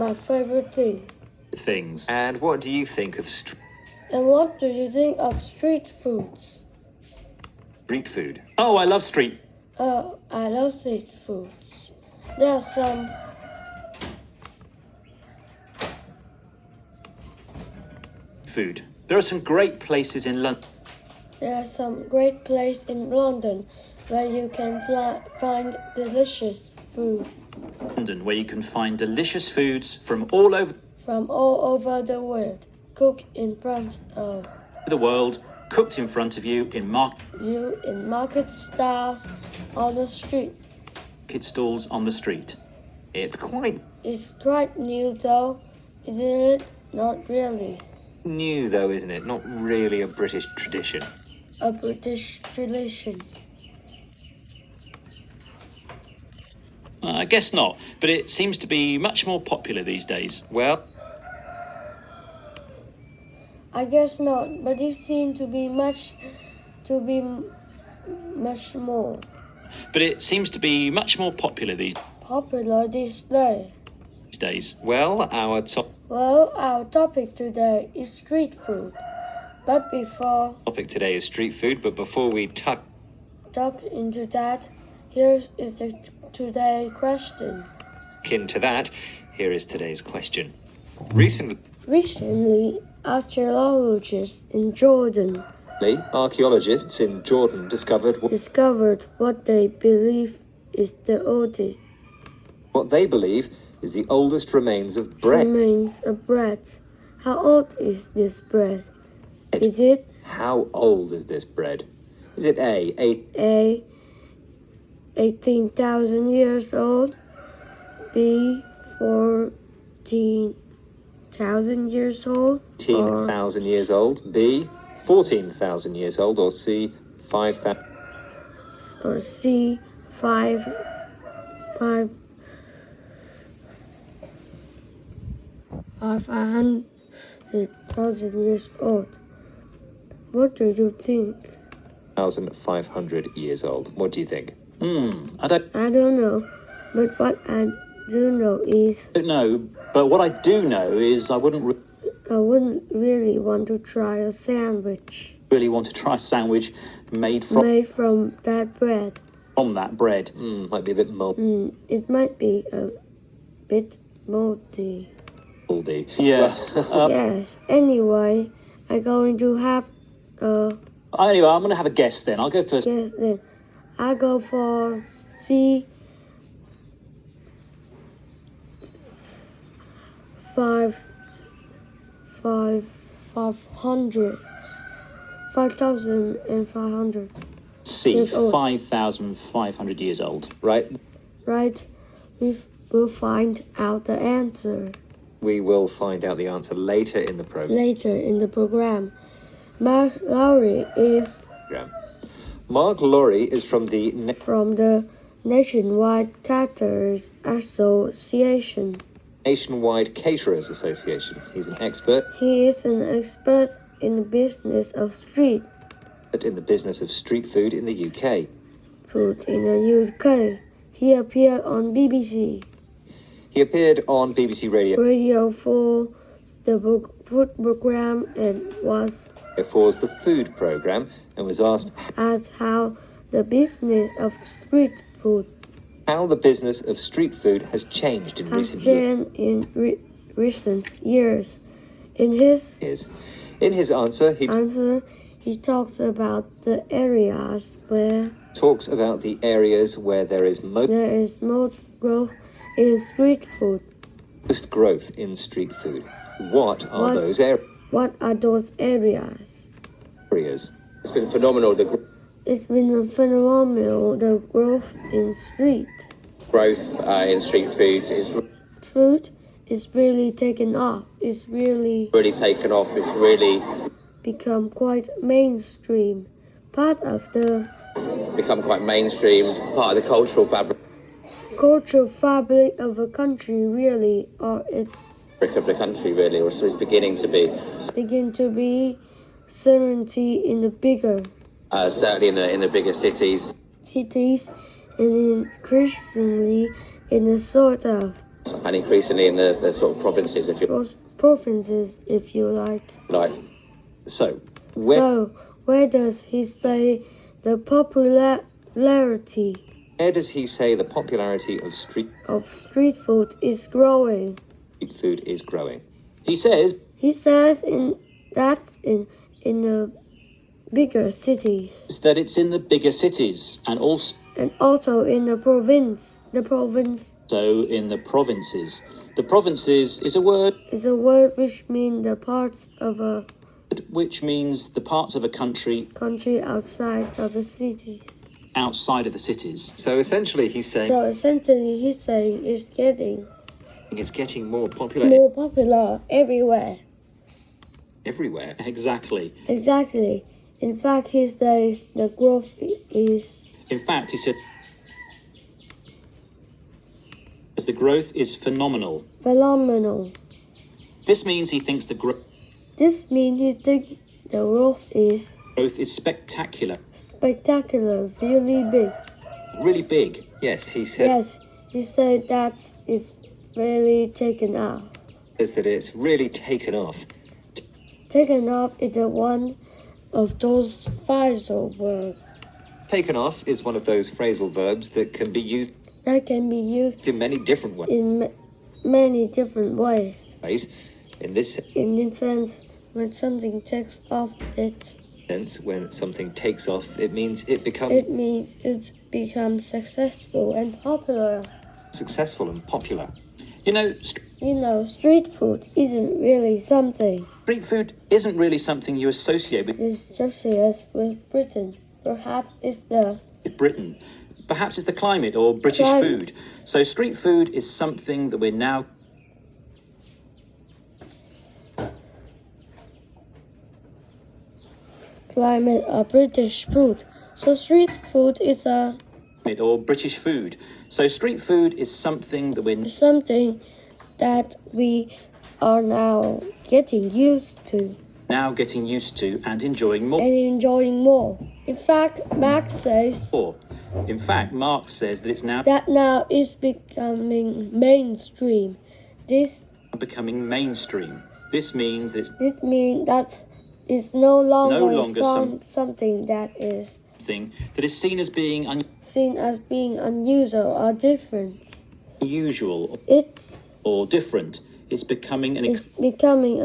my favorite thing. Things. And what do you think of And what do you think of street foods? street food? Oh, I love street. Oh, I love street foods. There are some food. There are some great places in London. There are some great places in London where you can find delicious food London, where you can find delicious foods from all over the world, cooked in front of the world, cooked in front of you in market stalls on the street. market stalls on the street. It's quite new though, isn't it? Not really. new though, isn't it? Not really a British tradition. A British tradition. I guess not, but it seems to be much more popular these days. Well, I guess not, but it seems to be much more but it seems to be much more popular these days. Well, our topic today is street food. But before topic today is street food, but before we talk into that, here is the today question. into that, here is today's question. Recently, archaeologists in Jordan discovered what they believe is the oldest remains of bread. How old is this bread? Is it How old is this bread? Is it A, 18,000 years old, B 14,000 years old, 18,000 years old, B 14,000 years old, or C 5,000? or C 500,000 years old? What do you think? 1,500 years old. What do you think? I don't know, but what I do know is don't know, but what I do know is I wouldn't really want to try a sandwich really want to try a sandwich made from that bread. from that bread. Might be a bit moldy. It might be a bit moldy. Yes. Yes. Anyway, I'm going to have Anyway, I'm going to have a guess then. I'll go first. Yes, then I go for C 5,500. C, years old. 5,500 years old. Right? Right. We'll find out the answer We will find out the answer later in the program. Mark Lowry is Mark Lowry is from the Nationwide Caterers Association. Nationwide Caterers Association. He's an expert He is an expert in the business of street in the business of street food in the UK. food in the UK. He appeared on BBC He appeared on BBC Radio for the food program and was for the food programme and was asked asked how the business of street food how the business of street food has changed in has recent years. changed in recent years. In his In his answer, he he talks about the areas where talks about the areas where there is there is most growth in street food. most growth in street food. What are those What are those areas? areas? It's been phenomenal. It's been phenomenal, the growth in street Growth in street food is really taken off. It's really taken off. It's really become quite mainstream. Part of the become quite mainstream, part of the cultural fabric cultural fabric of a country, really, or it's of the country, really, or so it's beginning to be. begin to be certainty in the bigger Certainly in the bigger cities. cities and increasingly in the sort of And increasingly in the sort of provinces, if you Provinces, if you like. like. So, So, where does he say the popularity where does he say the popularity of street food is growing? food is growing? He says He says in the bigger cities that it's in the bigger cities and also in the province. The province also in the provinces. The provinces is a word is a word which means the parts of a which means the parts of a country outside of the cities. outside of the cities. So essentially he's saying It's getting more popular more popular everywhere. everywhere. Exactly. Exactly. In fact, he says the growth is In fact, he said the growth is phenomenal. phenomenal. This means he thinks the This means he thinks the growth is growth is spectacular. spectacular, really big. Really big. Yes, he said Yes, he said that it's really taken off. that it's really taken off. Taken off is one of those phrasal words Taken off is one of those phrasal verbs that can be used that can be used in many different in many different ways. ways. In this In the sense, when something takes off, sense, when something takes off, it means it becomes it becomes successful and popular. successful and popular. You know, Street food isn't really something. street food isn't really something you associate with It's just as with Britain. Perhaps it's the Britain. Perhaps it's the climate or British food. So street food is something that we're now climate of British food. So street food is or British food. So street food is something that we're something that we are now getting used to now getting used to and enjoying more. and enjoying more. In fact, Marx says In fact, Marx says that it's now that now is becoming mainstream. This becoming mainstream. This means that it's means that it's no longer, longer something that is something that is seen as being seen as being unusual or different. unusual It's or different. It's becoming an becoming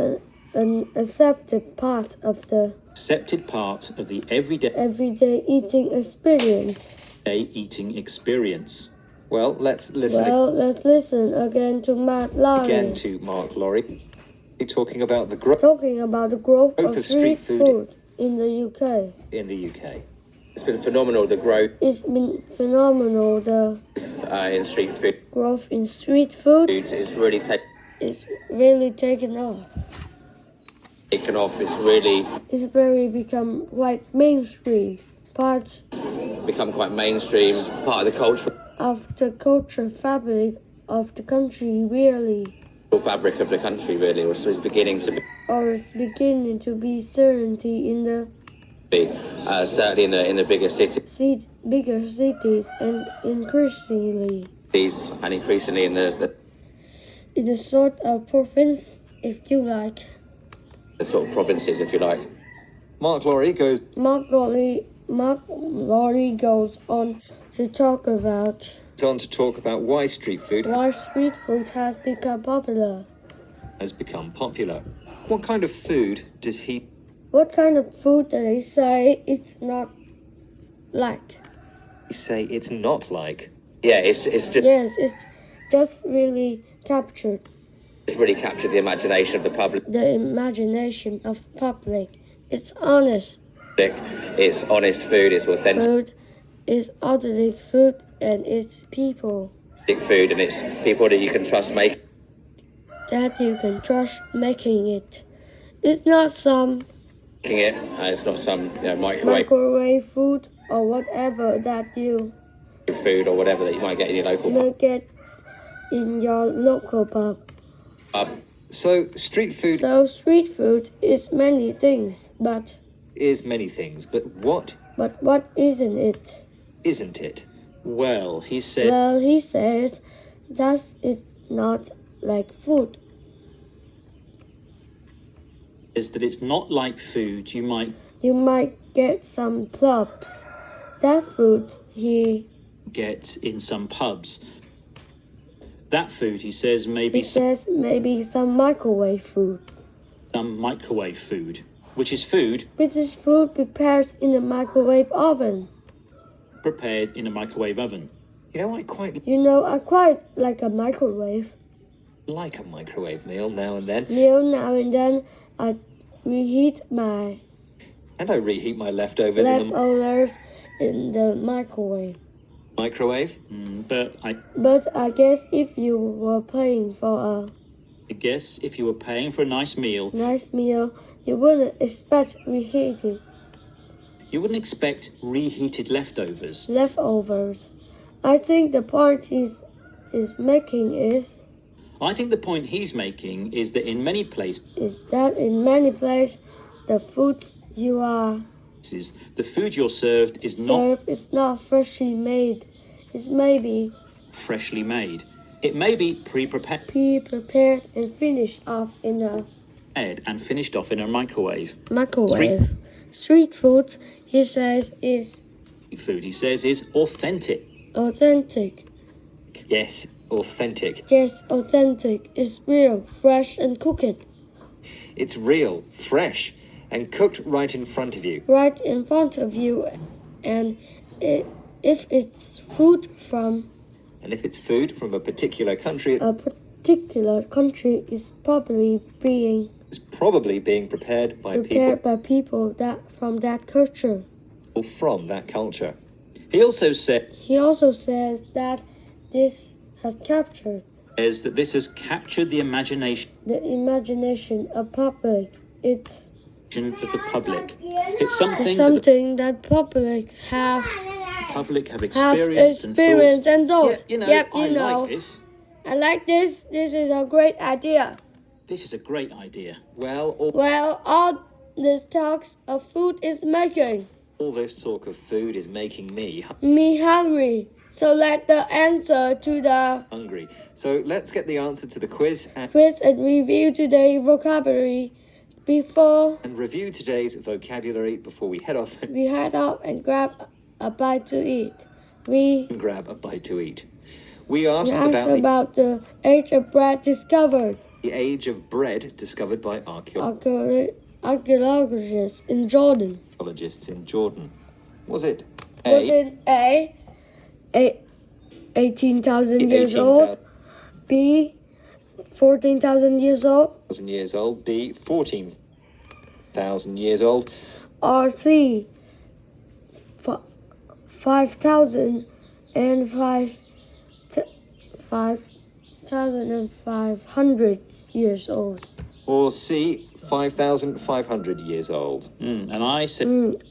an accepted part of the accepted part of the everyday everyday eating experience. eating experience. Well, let's listen Let's listen again to Mark again to Mark Laurie talking about the growth talking about the growth Growth of of street street food food in the UK. in the UK. It's been phenomenal, the growth It's been phenomenal. The in street food. growth in street food It's really is really taken off. taken off. It's very become quite mainstream part Become quite mainstream, part of the cultural of the cultural fabric of the country, really, fabric of the country, really, or so it's beginning to or it's beginning to be certainty in the be. Certainly in the bigger cities bigger cities and increasingly and increasingly in in a sort of province, if you like. the sort of provinces, if you like. Mark Laurie goes Mark Laurie goes on to talk about on to talk about why street food why street food has become popular. has become popular. What kind of food does he What kind of food do they say it's not like? say it's not like? Yeah, it's just Yes, it's just really captured it's really captured the imagination of the public. the imagination of public. It's honest It's honest food. It's authentic food, it's authentic food, and it's people food, and it's people that you can trust making that you can trust making it. It's not some it. It's not some microwave microwave food or whatever that you food or whatever that you might get in your local may get in your local pub. pub. So street food So street food is many things, but is many things, but what isn't it? isn't it? Well, he said Well, he says that not like food. Is that it's not like food you might get some pubs. That food he get in some pubs. That food, he says, maybe maybe some microwave food. some microwave food, which is food Which is food prepared in a microwave oven. prepared in a microwave oven. You know, I quite I quite like a microwave. like a microwave meal now and then. Now and then I reheat my And I reheat my leftovers in the leftovers in the microwave. microwave. But I But I guess if you were paying for guess if you were paying for a nice meal, a nice meal, you wouldn't expect reheated you wouldn't expect reheated leftovers. leftovers. I think the point is making I think the point he's making is that in many places, is that in many places the foods you are the food you're served is not served is not freshly made. It's maybe freshly made. It may be pre-prepared pre-prepared and finished off in a and finished off in a microwave. microwave. Street food, he says, is Food, he says, is authentic. authentic. Yes, authentic. Yes, authentic. It's real, fresh and cooked It's real, fresh, and cooked right in front of you. right in front of you. And if it's food from And if it's food from a particular country, a particular country, it's probably being it's probably being prepared by prepared by people that from that culture. people from that culture. He also says He also says that this has captured that this has captured the imagination the imagination of public. It's of the public. It's something, something that public the public have have experienced experienced and thought. Yeah, Yep, I know. like this. I like this. This is a great idea. This is a great idea. Well, Well, all this talks of food is making all this talk of food is making me me hungry. So let the answer to the hungry. So let's get the answer to the quiz quiz and review today's vocabulary before and review today's vocabulary before we head off we head up and grab a bite to eat. We and grab a bite to eat. We asked asked about the age of bread discovered. the age of bread discovered by archaeologists Archaeologists in Jordan. in Jordan. Was it Was A? it A 18,000 years 18,000 old, B 14,000 years old, years old, B 14,000 years old, or C 5,500 years old? or C 5,500 years old? And I said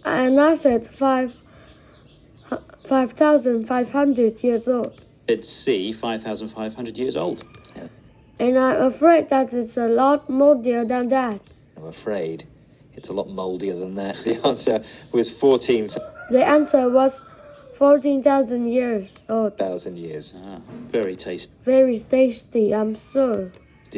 And I said 5,500 years old. it's C, 5,500 years old. And I'm afraid that it's a lot moldier than that. I'm afraid it's a lot moldier than that. The answer was 14,000 The answer was 14,000 years old. years. Very tasty, Very tasty, I'm sure.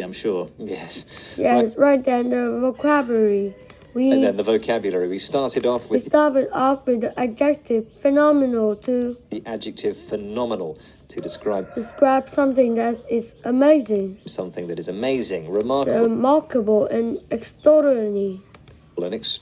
I'm sure. Yes. Yes, right then the vocabulary. And then the vocabulary. We started off We with started off with the adjective phenomenal to the adjective phenomenal to describe describe something that is amazing, something that is amazing, remarkable, remarkable, and extraordinary. and extraordinary.